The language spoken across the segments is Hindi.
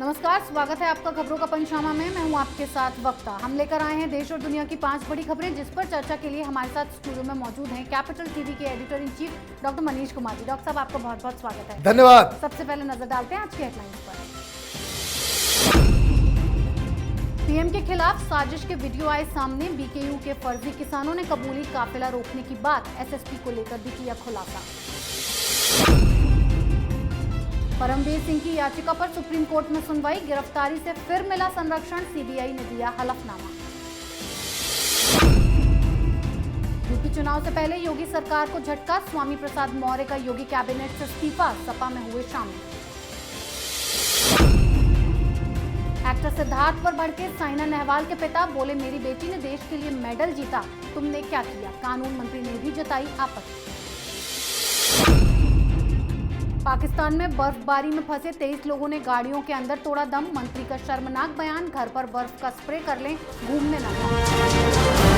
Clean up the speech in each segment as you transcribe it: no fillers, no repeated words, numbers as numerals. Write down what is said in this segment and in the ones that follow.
नमस्कार, स्वागत है आपका खबरों का पंचनामा में। मैं हूं आपके साथ वक्ता। हम लेकर आए हैं देश और दुनिया की 5 बड़ी खबरें, जिस पर चर्चा के लिए हमारे साथ स्टूडियो में मौजूद हैं कैपिटल टीवी के editor in chief doctor Manish Kumar ji. Doctor साहब, आपका बहुत बहुत स्वागत है। धन्यवाद। सबसे पहले नजर डालते हैं आज की हेडलाइंस पर। पीएम के खिलाफ साजिश के वीडियो आए सामने। बीकेयू के फर्जी किसानों ने कबूली काफिला रोकने की बात। एसएसपी को लेकर भी किया खुलासा। परमवीर सिंह की याचिका पर सुप्रीम कोर्ट में सुनवाई। गिरफ्तारी से फिर मिला संरक्षण। सीबीआई ने दिया हलफनामा। यूपी चुनाव से पहले योगी सरकार को झटका। स्वामी प्रसाद मौर्य का योगी कैबिनेट से इस्तीफा। सपा में हुए शामिल। एक्टर सिद्धार्थ पर भड़के साइना नेहवाल के पिता। बोले, मेरी बेटी ने देश के लिए मेडल जीता, तुमने क्या किया। कानून मंत्री ने भी जताई आपत्ति। पाकिस्तान में बर्फबारी में फंसे 23 लोगों ने गाड़ियों के अंदर तोड़ा दम। मंत्री का शर्मनाक बयान। घर पर बर्फ का स्प्रे कर लें, घूमने न जाएं।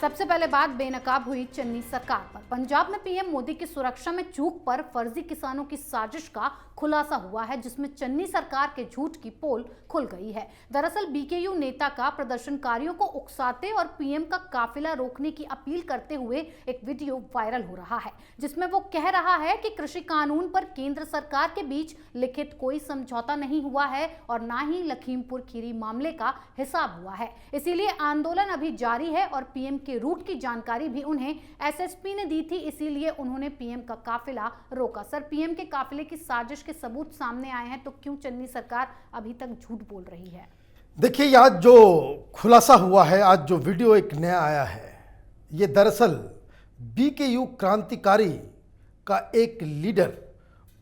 सबसे पहले बात बेनकाब हुई चन्नी सरकार पर। पंजाब में पीएम मोदी की सुरक्षा में चूक पर फर्जी किसानों की साजिश का खुलासा हुआ है, जिसमें चन्नी सरकार के झूठ की पोल खुल गई है। दरअसल बीकेयू नेता का प्रदर्शनकारियों को उकसाते और पीएम का काफिला रोकने की अपील करते हुए एक वीडियो वायरल हो रहा है, जिसमें वो कह रहा है कि कृषि कानून पर केंद्र सरकार के बीच लिखित कोई समझौता नहीं हुआ है और ना ही लखीमपुर खीरी मामले का हिसाब हुआ है। इसीलिए आंदोलन अभी जारी है और पीएम के रूट की जानकारी भी उन्हें एसएसपी ने दी थी, इसीलिए उन्होंने पीएम का काफिला रोका। सर, पीएम के काफिले की साजिश के सबूत सामने आए हैं, तो क्यों चन्नी सरकार अभी तक झूठ बोल रही है? देखिए, आज जो खुलासा हुआ है, आज जो वीडियो एक नया आया है, ये दरअसल बीकेयू क्रांतिकारी का एक लीडर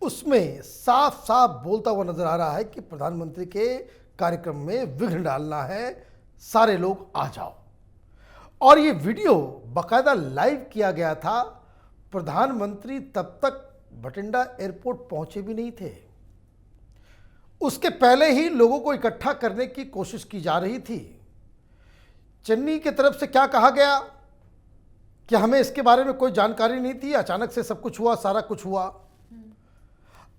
उसमें साफ साफ बोलता हुआ नजर आ रहा है कि प्रधानमंत्री के कार्यक्रम में विघ्न डालना है, सारे लोग आ जाओ। और ये वीडियो बाकायदा लाइव किया गया था। प्रधानमंत्री तब तक बठिंडा एयरपोर्ट पहुंचे भी नहीं थे। उसके पहले ही लोगों को इकट्ठा करने की कोशिश की जा रही थी। चन्नी की तरफ से क्या कहा गया कि हमें इसके बारे में कोई जानकारी नहीं थी, अचानक से सब कुछ हुआ, सारा कुछ हुआ।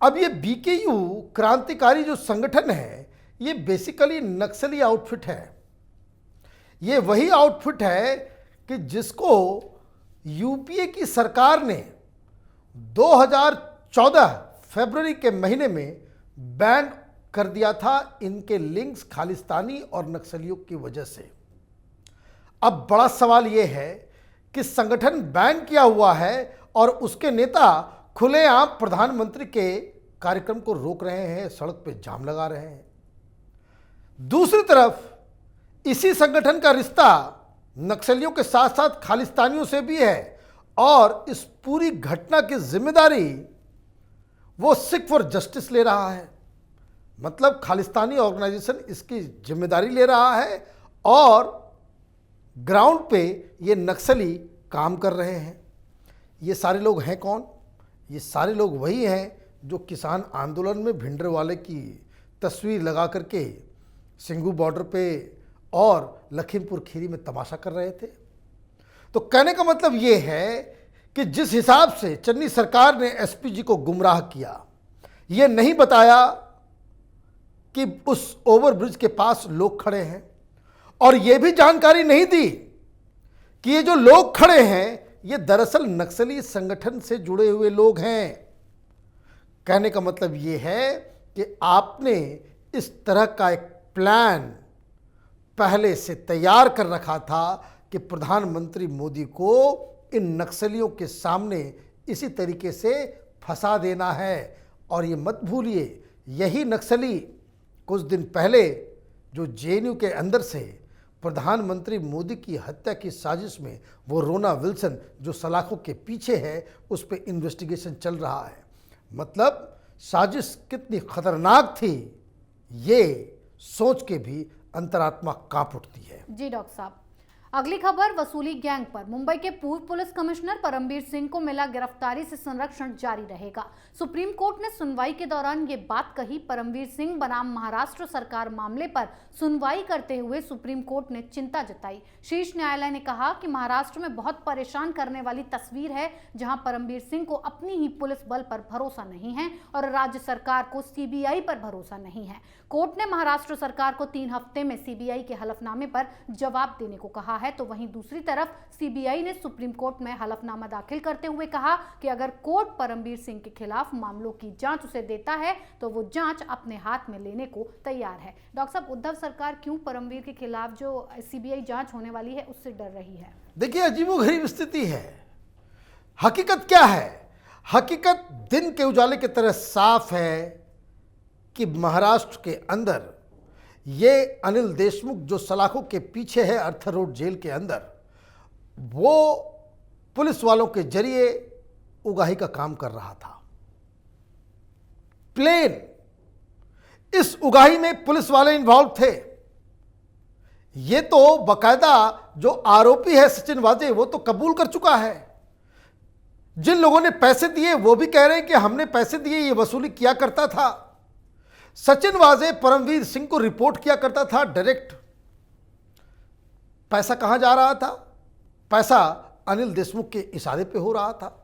अब ये बीकेयू क्रांतिकारी जो संगठन है, ये बेसिकली नक्सली आउटफिट है। ये वही आउटफिट है कि जिसको यूपीए की सरकार ने 2014 फरवरी के महीने में बैन कर दिया था, इनके लिंक्स खालिस्तानी और नक्सलियों की वजह से। अब बड़ा सवाल यह है कि संगठन बैन किया हुआ है और उसके नेता खुलेआम प्रधानमंत्री के कार्यक्रम को रोक रहे हैं, सड़क पे जाम लगा रहे हैं। दूसरी तरफ इसी संगठन का रिश्ता नक्सलियों के साथ साथ खालिस्तानियों से भी है और इस पूरी घटना की जिम्मेदारी वो सिख फॉर जस्टिस ले रहा है। मतलब खालिस्तानी ऑर्गेनाइजेशन इसकी जिम्मेदारी ले रहा है और ग्राउंड पे ये नक्सली काम कर रहे हैं। ये सारे लोग हैं कौन? ये सारे लोग वही हैं जो किसान आंदोलन में भिंडरवाले की तस्वीर लगा करके सिंघू बॉर्डर पे और लखीमपुर खीरी में तमाशा कर रहे थे। तो कहने का मतलब ये है कि जिस हिसाब से चन्नी सरकार ने एसपीजी को गुमराह किया, ये नहीं बताया कि उस ओवरब्रिज के पास लोग खड़े हैं, और ये भी जानकारी नहीं दी कि ये जो लोग खड़े हैं ये दरअसल नक्सली संगठन से जुड़े हुए लोग हैं। कहने का मतलब ये है कि आपने इस तरह का एक प्लान पहले से तैयार कर रखा था कि प्रधानमंत्री मोदी को इन नक्सलियों के सामने इसी तरीके से फंसा देना है। और ये मत भूलिए, यही नक्सली कुछ दिन पहले जो जेएनयू के अंदर से प्रधानमंत्री मोदी की हत्या की साजिश में वो रोना विल्सन जो सलाखों के पीछे है, उस पर इन्वेस्टिगेशन चल रहा है। मतलब साजिश कितनी खतरनाक थी, ये सोच के भी अंतरात्मा कांप उठती है। जी डॉक्टर साहब, अगली खबर वसूली गैंग पर। मुंबई के पूर्व पुलिस कमिश्नर परमबीर सिंह को मिला गिरफ्तारी से संरक्षण जारी रहेगा। सुप्रीम कोर्ट ने सुनवाई के दौरान ये बात कही। परमबीर सिंह बनाम महाराष्ट्र सरकार मामले पर सुनवाई करते हुए सुप्रीम कोर्ट ने चिंता जताई। शीर्ष न्यायालय ने कहा कि महाराष्ट्र में बहुत परेशान करने वाली तस्वीर है, जहां परमबीर सिंह को अपनी ही पुलिस बल पर भरोसा नहीं है और राज्य सरकार को सीबीआई पर भरोसा नहीं है। कोर्ट ने महाराष्ट्र सरकार को 3 हफ्ते में सीबीआई के हलफनामे पर जवाब देने को कहा है, तो वहीं दूसरी तरफ सीबीआई ने सुप्रीम कोर्ट में हलफनामा दाखिल करते हुए कहा कि अगर कोर्ट परमबीर सिंह के खिलाफ मामलों की जांच उसे देता है तो वो जांच अपने हाथ में लेने को तैयार है। डॉक्टर साहब, उद्धव सरकार क्यों परमबीर के खिलाफ जो सीबीआई जांच होने वाली है उससे डर रही है? देखिए, अजीबोगरीब स्थिति है। हकीकत क्या है? हकीकत दिन के उजाले की तरह साफ है कि महाराष्ट्र के अंदर ये अनिल देशमुख जो सलाखों के पीछे है अर्थर रोड जेल के अंदर, वो पुलिस वालों के जरिए उगाही का काम कर रहा था। प्लेन इस उगाही में पुलिस वाले इन्वॉल्व थे। ये तो बकायदा जो आरोपी है सचिन वाजे, वो तो कबूल कर चुका है। जिन लोगों ने पैसे दिए वो भी कह रहे हैं कि हमने पैसे दिए, ये वसूली किया करता था। सचिन वाजे परमवीर सिंह को रिपोर्ट किया करता था डायरेक्ट। पैसा कहां जा रहा था? पैसा अनिल देशमुख के इशारे पे हो रहा था।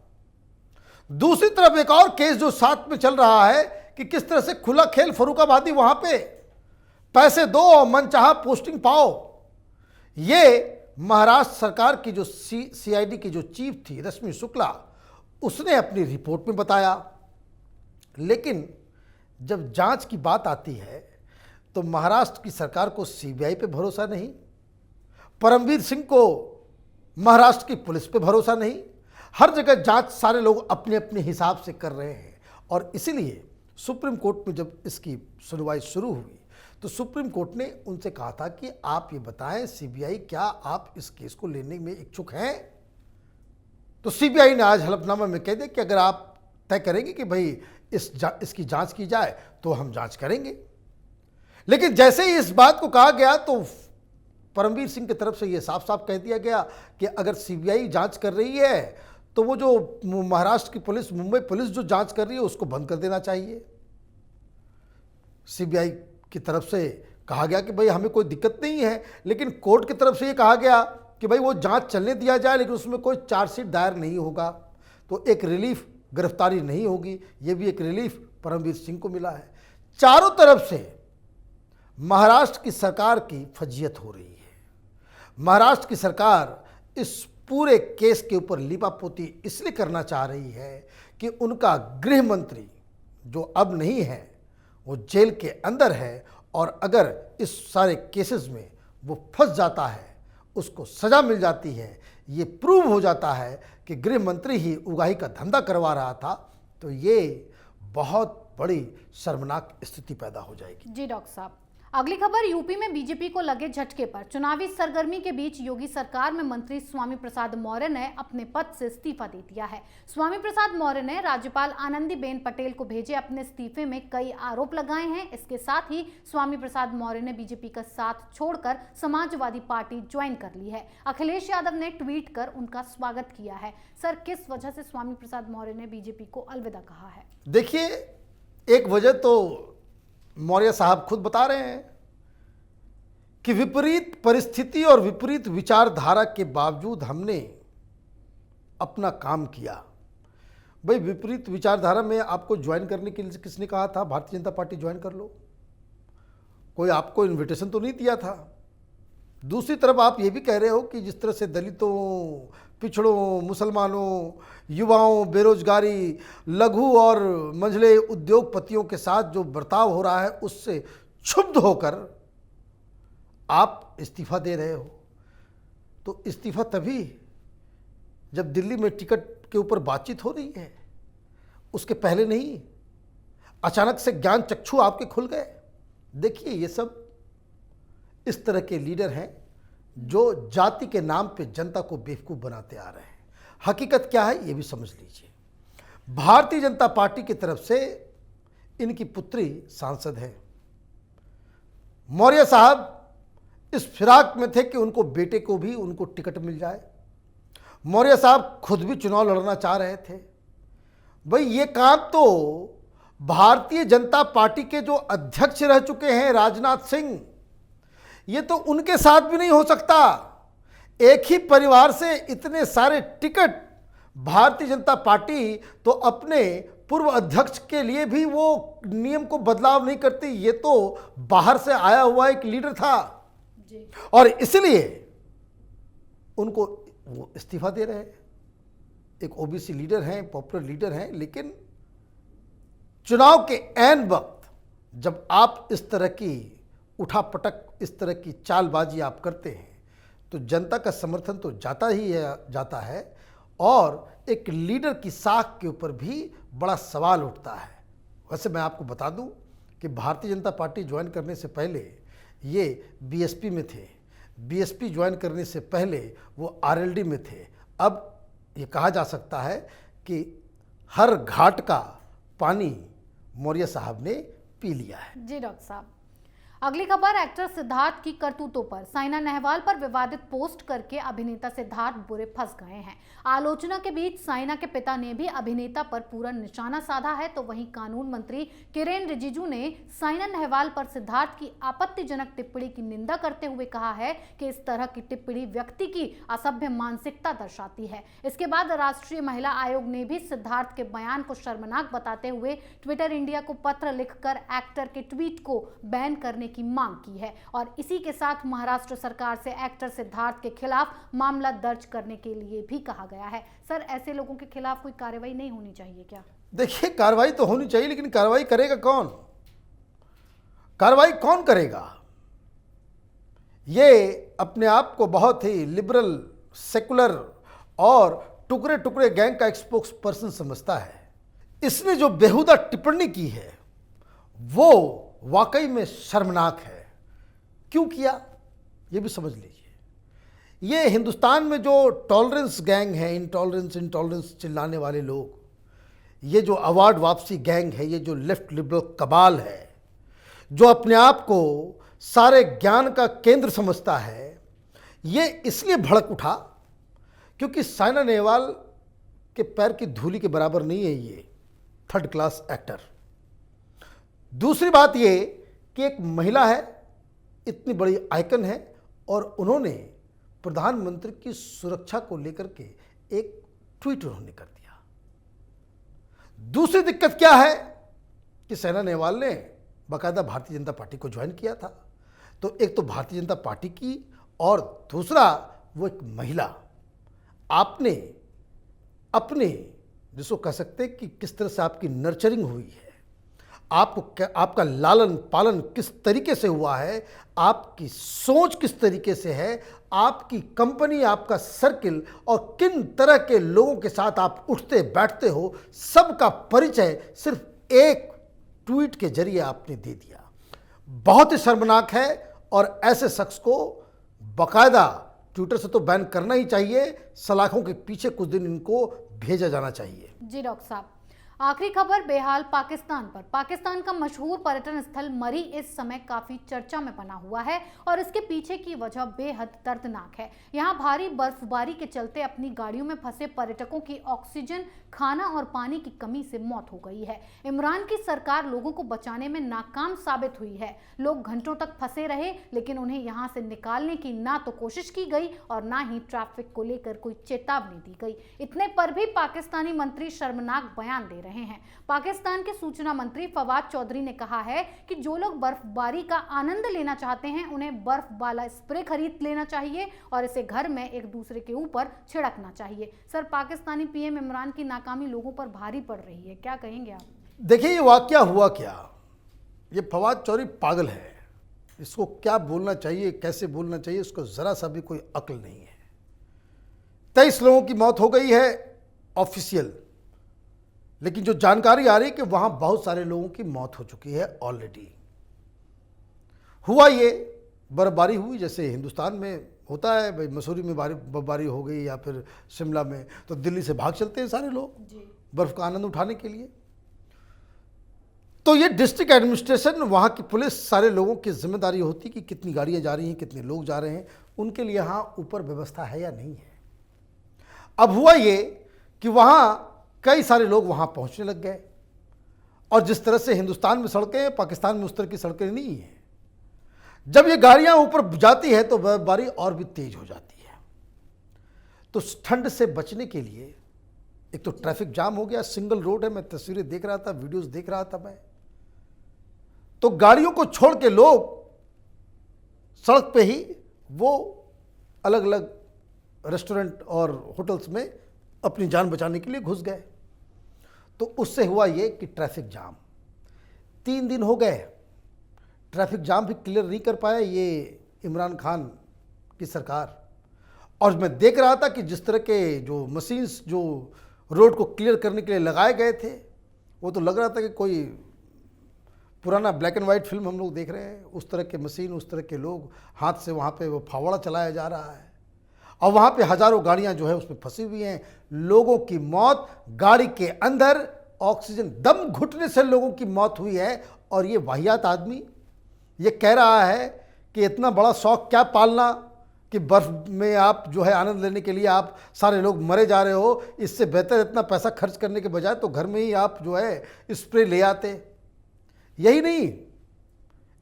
दूसरी तरफ एक और केस जो साथ में चल रहा है कि किस तरह से खुला खेल फर्रुखाबादी, वहां पे पैसे दो और मनचाहा पोस्टिंग पाओ। ये महाराष्ट्र सरकार की जो सीआईडी की जो चीफ थी रश्मि शुक्ला, उसने अपनी रिपोर्ट में बताया। लेकिन जब जांच की बात आती है तो महाराष्ट्र की सरकार को सीबीआई पे भरोसा नहीं, परमवीर सिंह को महाराष्ट्र की पुलिस पे भरोसा नहीं। हर जगह जांच सारे लोग अपने अपने हिसाब से कर रहे हैं। और इसीलिए सुप्रीम कोर्ट में जब इसकी सुनवाई शुरू हुई तो सुप्रीम कोर्ट ने उनसे कहा था कि आप ये बताएं सीबीआई, क्या आप इस केस को लेने में इच्छुक हैं? तो सीबीआई ने आज हलफनामा में कह दिया कि अगर आप तय करेंगे कि भाई इसकी जांच की जाए तो हम जांच करेंगे। लेकिन जैसे ही इस बात को कहा गया तो परमवीर सिंह की तरफ से यह साफ साफ कह दिया गया कि अगर सीबीआई जांच कर रही है तो वो जो महाराष्ट्र की पुलिस, मुंबई पुलिस जो जांच कर रही है उसको बंद कर देना चाहिए। सीबीआई की तरफ से कहा गया कि भाई हमें कोई दिक्कत नहीं है, लेकिन कोर्ट की तरफ से ये कहा गया कि भाई वो जांच चलने दिया जाए, लेकिन उसमें कोई चार्जशीट दायर नहीं होगा। तो एक रिलीफ, गिरफ्तारी नहीं होगी, ये भी एक रिलीफ परमवीर सिंह को मिला है। चारों तरफ से महाराष्ट्र की सरकार की फजीयत हो रही है। महाराष्ट्र की सरकार इस पूरे केस के ऊपर लीपापोती इसलिए करना चाह रही है कि उनका गृह मंत्री जो अब नहीं है वो जेल के अंदर है, और अगर इस सारे केसेस में वो फंस जाता है, उसको सज़ा मिल जाती है, ये प्रूव हो जाता है कि गृह मंत्री ही उगाही का धंधा करवा रहा था, तो ये बहुत बड़ी शर्मनाक स्थिति पैदा हो जाएगी। जी डॉक्टर साहब, अगली खबर यूपी में बीजेपी को लगे झटके पर। चुनावी सरगर्मी के बीच योगी सरकार में मंत्री स्वामी प्रसाद मौर्य ने अपने पद से इस्तीफा दे दिया है। स्वामी प्रसाद मौर्य ने राज्यपाल आनंदीबेन पटेल को भेजे अपने इस्तीफे में कई आरोप लगाए हैं। इसके साथ ही स्वामी प्रसाद मौर्य ने बीजेपी का साथ छोड़कर समाजवादी पार्टी ज्वाइन कर ली है। अखिलेश यादव ने ट्वीट कर उनका स्वागत किया है। सर, किस वजह से स्वामी प्रसाद मौर्य ने बीजेपी को अलविदा कहा है? देखिए, एक वजह तो मौर्य साहब खुद बता रहे हैं कि विपरीत परिस्थिति और विपरीत विचारधारा के बावजूद हमने अपना काम किया। भाई, विपरीत विचारधारा में आपको ज्वाइन करने के लिए किसने कहा था भारतीय जनता पार्टी ज्वाइन कर लो? कोई आपको इनविटेशन तो नहीं दिया था। दूसरी तरफ आप ये भी कह रहे हो कि जिस तरह से दलितों, पिछड़ों, मुसलमानों, युवाओं, बेरोजगारी, लघु और मंझले उद्योगपतियों के साथ जो बर्ताव हो रहा है उससे क्षुब्ध होकर आप इस्तीफा दे रहे हो। तो इस्तीफा तभी जब दिल्ली में टिकट के ऊपर बातचीत हो रही है, उसके पहले नहीं। अचानक से ज्ञान चक्षु आपके खुल गए। देखिए, ये सब इस तरह के लीडर हैं जो जाति के नाम पे जनता को बेवकूफ़ बनाते आ रहे हैं। हकीकत क्या है ये भी समझ लीजिए। भारतीय जनता पार्टी की तरफ से इनकी पुत्री सांसद है। मौर्य साहब इस फिराक में थे कि उनको बेटे को भी उनको टिकट मिल जाए। मौर्य साहब खुद भी चुनाव लड़ना चाह रहे थे। भाई ये काम तो भारतीय जनता पार्टी के जो अध्यक्ष रह चुके हैं राजनाथ सिंह, ये तो उनके साथ भी नहीं हो सकता। एक ही परिवार से इतने सारे टिकट, भारतीय जनता पार्टी तो अपने पूर्व अध्यक्ष के लिए भी वो नियम को बदलाव नहीं करती। ये तो बाहर से आया हुआ एक लीडर था जी। और इसलिए उनको वो इस्तीफा दे रहे हैं। एक ओबीसी लीडर हैं, पॉपुलर लीडर हैं, लेकिन चुनाव के ऐन वक्त जब आप इस तरह की उठापटक, इस तरह की चालबाजी आप करते हैं तो जनता का समर्थन तो जाता है और एक लीडर की साख के ऊपर भी बड़ा सवाल उठता है। वैसे मैं आपको बता दूं कि भारतीय जनता पार्टी ज्वाइन करने से पहले ये बीएसपी में थे, बीएसपी ज्वाइन करने से पहले वो आरएलडी में थे। अब ये कहा जा सकता है कि हर घाट का पानी मौर्य साहब ने पी लिया है। जी डॉक्टर साहब, अगली खबर एक्टर सिद्धार्थ की करतूतों पर। साइना नेहवाल पर विवादित पोस्ट करके अभिनेता सिद्धार्थ बुरे फंस गए हैं। आलोचना के बीच साइना के पिता ने भी अभिनेता पर पूरा निशाना साधा है, तो वहीं कानून मंत्री किरेन रिजिजू ने साइना नेहवाल पर सिद्धार्थ की आपत्तिजनक टिप्पणी की निंदा करते हुए कहा है कि इस तरह की टिप्पणी व्यक्ति की असभ्य मानसिकता दर्शाती है। इसके बाद राष्ट्रीय महिला आयोग ने भी सिद्धार्थ के बयान को शर्मनाक बताते हुए ट्विटर इंडिया को पत्र लिखकर एक्टर के ट्वीट को बैन करने की मांग की है और इसी के साथ महाराष्ट्र सरकार से एक्टर सिद्धार्थ के खिलाफ मामला दर्ज करने के लिए भी कहा गया है। सर, ऐसे लोगों के खिलाफ कोई कार्रवाई नहीं होनी चाहिए क्या? देखिए, कार्रवाई तो होनी चाहिए, लेकिन कार्रवाई करेगा कौन? कार्रवाई कौन करेगा? ये अपने आप को बहुत ही लिबरल, सेकुलर और टुकड़े टुकड़े गैंग का एक स्पोक्स पर्सन समझता है। इसने जो बेहुदा टिप्पणी की है वो वाकई में शर्मनाक है। क्यों किया ये भी समझ लीजिए। ये हिंदुस्तान में जो टॉलरेंस गैंग है, इंटॉलरेंस चिल्लाने वाले लोग, ये जो अवार्ड वापसी गैंग है, ये जो लेफ्ट लिबरल कबाल है, जो अपने आप को सारे ज्ञान का केंद्र समझता है, ये इसलिए भड़क उठा क्योंकि साइना नेहवाल के पैर की धूली के बराबर नहीं है ये थर्ड क्लास एक्टर। दूसरी बात ये कि एक महिला है, इतनी बड़ी आइकन है और उन्होंने प्रधानमंत्री की सुरक्षा को लेकर के एक ट्वीट उन्होंने कर दिया। दूसरी दिक्कत क्या है कि साइना नेहवाल ने बाकायदा भारतीय जनता पार्टी को ज्वाइन किया था, तो एक तो भारतीय जनता पार्टी की और दूसरा वो एक महिला। आपने अपने जिसको कह सकते हैं कि किस तरह से आपकी नर्चरिंग हुई है, आपका लालन पालन किस तरीके से हुआ है, आपकी सोच किस तरीके से है, आपकी कंपनी, आपका सर्किल और किन तरह के लोगों के साथ आप उठते बैठते हो, सबका परिचय सिर्फ एक ट्वीट के जरिए आपने दे दिया। बहुत ही शर्मनाक है और ऐसे शख्स को बाकायदा ट्विटर से तो बैन करना ही चाहिए। सलाखों के पीछे कुछ दिन इनको भेजा जाना चाहिए। जी डॉक्टर साहब, आखिरी खबर बेहाल पाकिस्तान पर। पाकिस्तान का मशहूर पर्यटन स्थल मरी इस समय काफी चर्चा में बना हुआ है और इसके पीछे की वजह बेहद दर्दनाक है। यहाँ भारी बर्फबारी के चलते अपनी गाड़ियों में फंसे पर्यटकों की ऑक्सीजन, खाना और पानी की कमी से मौत हो गई है। इमरान की सरकार लोगों को बचाने में नाकाम साबित हुई है। लोग घंटों तक फंसे रहे, लेकिन उन्हें यहाँ से निकालने की ना तो कोशिश की गई और ना ही ट्रैफिक को लेकर कोई चेतावनी दी गई। इतने पर भी पाकिस्तानी मंत्री शर्मनाक बयान दे रहे हैं। पाकिस्तान के सूचना मंत्री फवाद चौधरी ने कहा है कि जो लोग बर्फबारी का आनंद लेना चाहते हैं उन्हें बर्फ वाला स्प्रे खरीद लेना चाहिए और इसे घर में एक दूसरे के ऊपर छिड़कना चाहिए। सर, पाकिस्तानी पीएम इमरान की नाकामी लोगों पर भारी पड़ रही है, क्या कहेंगे आप? देखिए, ये वाकया हुआ क्या, ये फवाद चौधरी पागल है। इसको क्या बोलना चाहिए, कैसे बोलना चाहिए, उसको जरा सा भी कोई अक्ल नहीं है। 23 लोगों की मौत हो गई है ऑफिशियल, लेकिन जो जानकारी आ रही है कि वहां बहुत सारे लोगों की मौत हो चुकी है ऑलरेडी। हुआ ये, बर्फबारी हुई जैसे हिंदुस्तान में होता है, भाई मसूरी में बर्फबारी हो गई या फिर शिमला में, तो दिल्ली से भाग चलते हैं सारे लोग बर्फ का आनंद उठाने के लिए। तो ये डिस्ट्रिक्ट एडमिनिस्ट्रेशन, वहाँ की पुलिस, सारे लोगों की जिम्मेदारी होती कि कितनी गाड़ियाँ जा रही हैं, कितने लोग जा रहे हैं, उनके लिए यहाँ ऊपर व्यवस्था है या नहीं है। अब हुआ ये कि वहाँ कई सारे लोग वहाँ पहुँचने लग गए, और जिस तरह से हिंदुस्तान में सड़कें हैं, पाकिस्तान में उस तरह की सड़कें नहीं हैं। जब ये गाड़ियाँ ऊपर जाती है तो बर्फबारी और भी तेज हो जाती है। तो ठंड से बचने के लिए एक तो ट्रैफिक जाम हो गया, सिंगल रोड है, मैं तस्वीरें देख रहा था, वीडियोस देख रहा था मैं। तो गाड़ियों को छोड़ के लोग सड़क पे ही वो अलग अलग रेस्टोरेंट और होटल्स में अपनी जान बचाने के लिए घुस गए। तो उससे हुआ ये कि ट्रैफिक जाम 3 दिन हो गए, ट्रैफिक जाम भी क्लियर नहीं कर पाया ये इमरान खान की सरकार। और मैं देख रहा था कि जिस तरह के जो मशीन्स जो रोड को क्लियर करने के लिए लगाए गए थे, वो तो लग रहा था कि कोई पुराना ब्लैक एंड वाइट फिल्म हम लोग देख रहे हैं। उस तरह के मशीन, उस तरह के लोग, हाथ से वहाँ पे वो फावड़ा चलाया जा रहा है, और वहाँ पे हज़ारों गाड़ियाँ जो है उसमें फंसी हुई हैं। लोगों की मौत गाड़ी के अंदर, ऑक्सीजन दम घुटने से लोगों की मौत हुई है। और ये वाहियात आदमी ये कह रहा है कि इतना बड़ा शौक क्या पालना कि बर्फ़ में आप जो है आनंद लेने के लिए आप सारे लोग मरे जा रहे हो। इससे बेहतर इतना पैसा खर्च करने के बजाय तो घर में ही आप जो है स्प्रे ले आते। यही नहीं,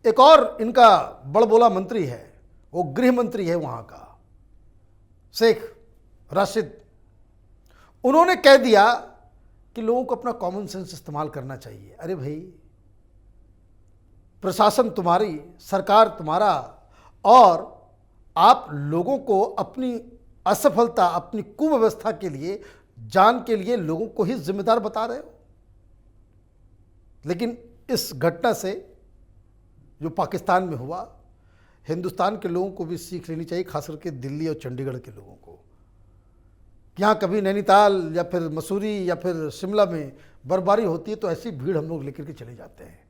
एक और इनका बड़बोला मंत्री है, वो गृह मंत्री है वहाँ का, शेख राशिद। उन्होंने कह दिया कि लोगों को अपना कॉमन सेंस इस्तेमाल करना चाहिए। अरे भाई, प्रशासन तुम्हारी, सरकार तुम्हारा, और आप लोगों को अपनी असफलता, अपनी कुव्यवस्था के लिए, जान के लिए लोगों को ही जिम्मेदार बता रहे हो। लेकिन इस घटना से जो पाकिस्तान में हुआ, हिंदुस्तान के लोगों को भी सीख लेनी चाहिए, खास करके दिल्ली और चंडीगढ़ के लोगों को। यहाँ कभी नैनीताल या फिर मसूरी या फिर शिमला में बर्फबारी होती है तो ऐसी भीड़ हम लोग लेकर के चले जाते हैं।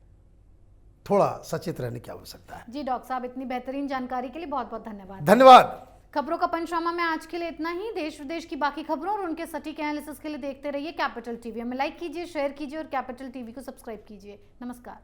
थोड़ा सचेत रहने की आवश्यकता है। जी डॉक्टर साहब, इतनी बेहतरीन जानकारी के लिए बहुत बहुत धन्यवाद। धन्यवाद। खबरों का पंचनामा में आज के लिए इतना ही। देश विदेश की बाकी खबरों और उनके सटीक एनालिसिस के लिए देखते रहिए कैपिटल टीवी। हमें लाइक कीजिए, शेयर कीजिए और कैपिटल टीवी को सब्सक्राइब कीजिए। नमस्कार।